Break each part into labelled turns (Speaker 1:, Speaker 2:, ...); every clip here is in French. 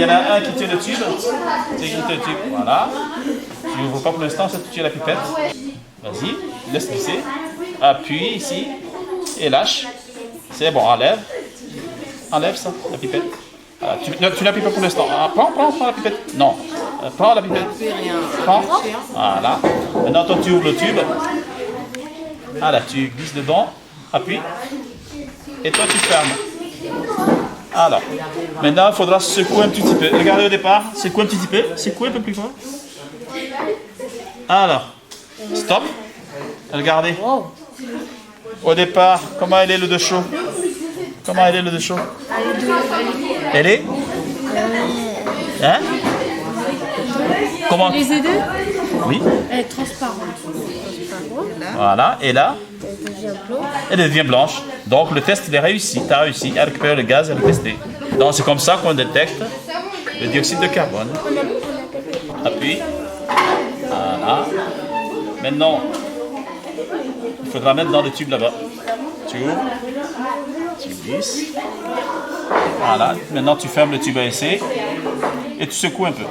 Speaker 1: il y en a un qui tient le tube. C'est qui tient le tube. Voilà. Tu n'ouvres pas pour l'instant, ça tu tiens la pipette. Vas-y, laisse glisser. Appuie ici et lâche. C'est bon, enlève. Enlève ça, la pipette. Tu l'appuies pas pour l'instant. Prends la pipette. Non. Prends la pipette. Prends. Voilà. Maintenant, toi, tu ouvres le tube. Voilà, tu glisses dedans. Appuie. Et toi, tu fermes. Alors, maintenant, il faudra secouer un petit peu. Regardez au départ. Secouer un petit peu. Secouer un peu plus fort. Alors, stop. Regardez. Au départ, comment elle est l'eau de chaud? Comment elle est l'eau de chaud? Elle est? Hein? Comment?
Speaker 2: Les deux?
Speaker 1: Oui.
Speaker 2: Elle est transparente.
Speaker 1: Voilà. Et là? Elle devient blanche. Donc le test il est réussi. Tu as réussi à récupérer le gaz et le tester. Donc c'est comme ça qu'on détecte le dioxyde de carbone. Appuie. Voilà. Maintenant, il faudra mettre dans le tube là-bas. Tu ouvres. Tu glisses. Voilà. Maintenant tu fermes le tube à essai et tu secoues un peu.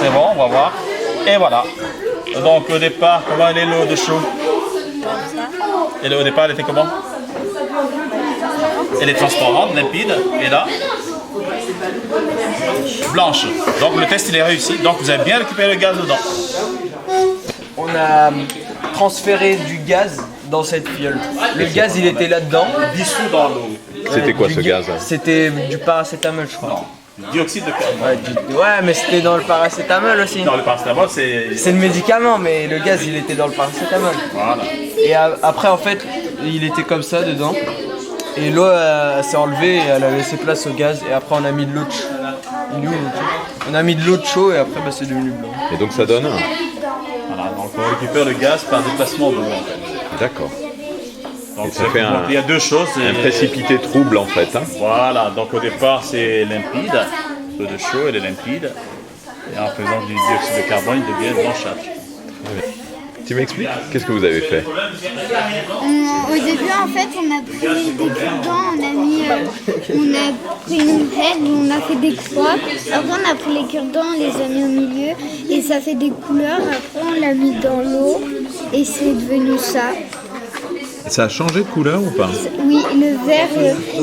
Speaker 1: C'est bon, on va voir. Et voilà. Donc au départ, comment elle est l'eau de chaud? Et au départ, elle était comment? Elle est transparente, limpide. Et là? Blanche. Donc le test il est réussi. Donc vous avez bien récupéré le gaz dedans.
Speaker 3: On a transféré du gaz dans cette fiole. Le gaz il était là-dedans.
Speaker 1: Dissous dans l'eau.
Speaker 4: C'était quoi ce gaz?
Speaker 3: C'était du paracétamol je crois.
Speaker 1: Dioxyde de carbone.
Speaker 3: Ouais mais c'était dans le paracétamol aussi.
Speaker 1: Dans le paracétamol, c'est...
Speaker 3: C'est le médicament mais le gaz il était dans le paracétamol.
Speaker 1: Voilà.
Speaker 3: Et après en fait il était comme ça dedans. Et l'eau s'est enlevée et elle a laissé place au gaz. Et après on a mis de l'eau de chaud. On a mis de l'eau de chaud et après bah, c'est devenu blanc.
Speaker 4: Et donc ça donne?
Speaker 1: Voilà, donc on récupère le gaz par déplacement d'eau en fait.
Speaker 4: D'accord.
Speaker 1: Donc
Speaker 4: Et ça fait
Speaker 1: il y a deux choses.
Speaker 4: un précipité trouble en fait. Hein.
Speaker 1: Voilà, donc au départ c'est limpide. L'eau de chaud elle est limpide. Et en faisant du dioxyde de carbone il devient blanchâtre.
Speaker 4: Tu m'expliques? Qu'est-ce que vous avez fait?
Speaker 5: Au début, en fait, on a pris des cure-dents, on a pris une règle, on a fait des croix. Après, on a pris les cure-dents, on les a mis au milieu et ça fait des couleurs. Après, on l'a mis dans l'eau et c'est devenu ça.
Speaker 4: Ça a changé de couleur ou pas?
Speaker 5: Oui, le vert,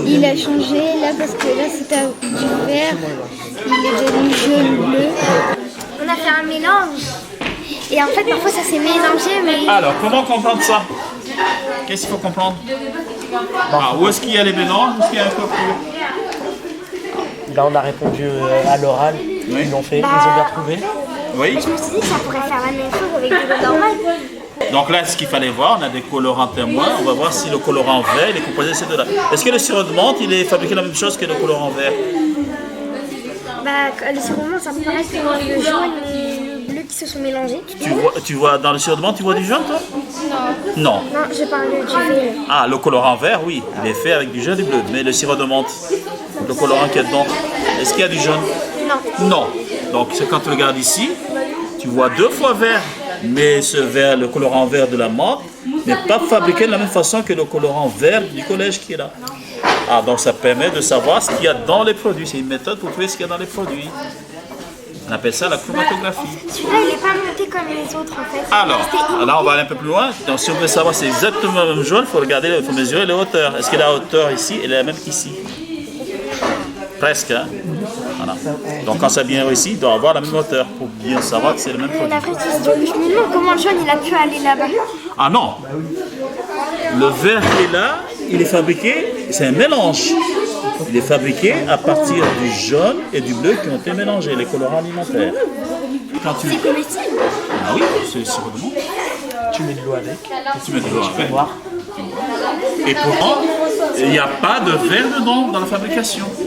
Speaker 5: il a changé là parce que là, c'était du vert, il est devenu jaune, bleu.
Speaker 6: On a fait un mélange. Et en fait, parfois, ça s'est mélangé, mais...
Speaker 1: Alors, comment comprendre ça? Qu'est-ce qu'il faut comprendre? Où est-ce qu'il y a les mélanges? Où est-ce qu'il y a un peu plus?
Speaker 7: Là, on a répondu à l'oral. Ils l'ont fait, ils ont bien trouvé.
Speaker 1: Oui.
Speaker 6: Je me suis dit que ça pourrait faire la même chose avec de l'eau normale.
Speaker 1: Donc là, ce qu'il fallait voir, on a des colorants témoins. On va voir si le colorant vert il est composé de ces deux-là. Est-ce que le sirop de menthe, il est fabriqué la même chose que le colorant vert?
Speaker 6: Le sirop de menthe, ça me paraît que le jaune et le bleu qui se sont mélangés.
Speaker 1: Tu vois dans le sirop de menthe, tu vois du jaune, toi? Non. Non.
Speaker 6: Non, je parle du vert.
Speaker 1: Ah, le colorant vert, oui, il est fait avec du jaune et du bleu. Mais le sirop de menthe, le colorant qu'il y a dedans, est-ce qu'il y a du jaune?
Speaker 6: Non.
Speaker 1: Non. Donc, c'est quand tu regardes ici, tu vois deux fois vert. Mais ce vert, le colorant vert de la menthe, n'est pas fabriqué de la même façon que le colorant vert du collège qui est là. Ah, donc ça permet de savoir ce qu'il y a dans les produits. C'est une méthode pour trouver ce qu'il y a dans les produits. On appelle ça la chromatographie.
Speaker 6: Celui-là, il n'est pas monté comme les autres, en fait.
Speaker 1: Alors, là, on va aller un peu plus loin. Donc, si on veut savoir si c'est exactement le même jaune, il faut regarder, il faut mesurer les hauteurs. Est-ce que la hauteur ici, elle est la même qu'ici? Presque, hein? Voilà. Donc, quand c'est bien réussi, il doit avoir la même hauteur pour bien savoir que c'est le même produit.
Speaker 6: La vraie question, je me demande comment le jaune, il a pu aller là-bas.
Speaker 1: Ah non! Le vert qui est là, il est fabriqué, c'est un mélange. Il est fabriqué à partir du jaune et du bleu qui ont été mélangés, les colorants alimentaires.
Speaker 6: C'est comestible?
Speaker 1: Ah oui, c'est sirop de menthe.
Speaker 7: Tu mets de l'eau avec.
Speaker 1: Tu mets de l'eau après.
Speaker 7: Voir.
Speaker 1: Et pourtant, il n'y a pas de vert dedans dans la fabrication.